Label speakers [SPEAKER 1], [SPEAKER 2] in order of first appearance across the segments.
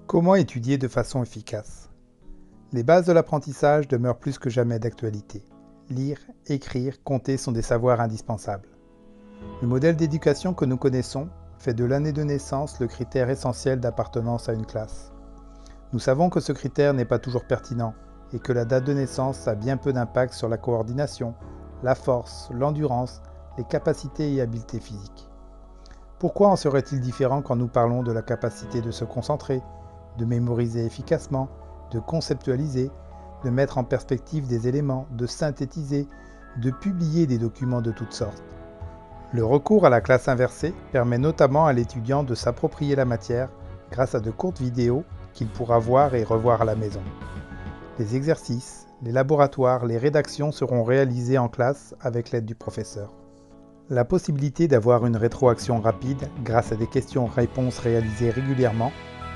[SPEAKER 1] Comment étudier de façon efficace? Les bases de l'apprentissage demeurent plus que jamais d'actualité. Lire, écrire, compter sont des savoirs indispensables. Le modèle d'éducation que nous connaissons fait de l'année de naissance le critère essentiel d'appartenance à une classe. Nous savons que ce critère n'est pas toujours pertinent et que la date de naissance a bien peu d'impact sur la coordination, la force, l'endurance, les capacités et habiletés physiques. Pourquoi en serait-il différent quand nous parlons de la capacité de se concentrer, de mémoriser efficacement, de conceptualiser, de mettre en perspective des éléments, de synthétiser, de publier des documents de toutes sortes? Le recours à la classe inversée permet notamment à l'étudiant de s'approprier la matière grâce à de courtes vidéos qu'il pourra voir et revoir à la maison. Les exercices, les laboratoires, les rédactions seront réalisés en classe avec l'aide du professeur. La possibilité d'avoir une rétroaction rapide grâce à des questions-réponses réalisées régulièrement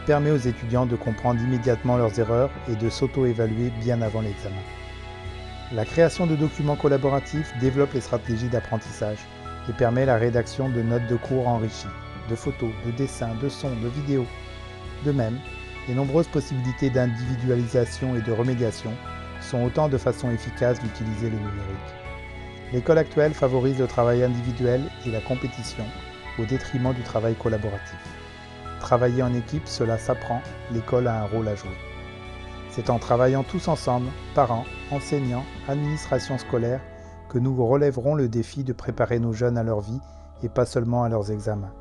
[SPEAKER 1] permet aux étudiants de comprendre immédiatement leurs erreurs et de s'auto-évaluer bien avant l'examen. La création de documents collaboratifs développe les stratégies d'apprentissage et permet la rédaction de notes de cours enrichies, de photos, de dessins, de sons, de vidéos. De même, les nombreuses possibilités d'individualisation et de remédiation sont autant de façons efficaces d'utiliser le numérique. L'école actuelle favorise le travail individuel et la compétition au détriment du travail collaboratif. Travailler en équipe, cela s'apprend, l'école a un rôle à jouer. C'est en travaillant tous ensemble, parents, enseignants, administration scolaire, que nous relèverons le défi de préparer nos jeunes à leur vie et pas seulement à leurs examens.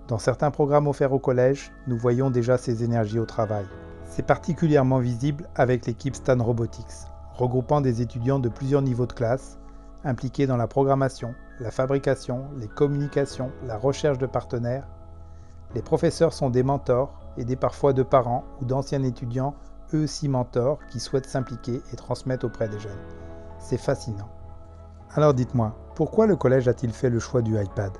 [SPEAKER 1] Dans certains programmes offerts au collège, nous voyons déjà ces énergies au travail. C'est particulièrement visible avec l'équipe Stan Robotics, regroupant des étudiants de plusieurs niveaux de classe, impliqués dans la programmation, la fabrication, les communications, la recherche de partenaires. Les professeurs sont des mentors, aidés parfois de parents ou d'anciens étudiants, eux aussi mentors, qui souhaitent s'impliquer et transmettre auprès des jeunes. C'est fascinant. Alors dites-moi, pourquoi le collège a-t-il fait le choix du iPad ?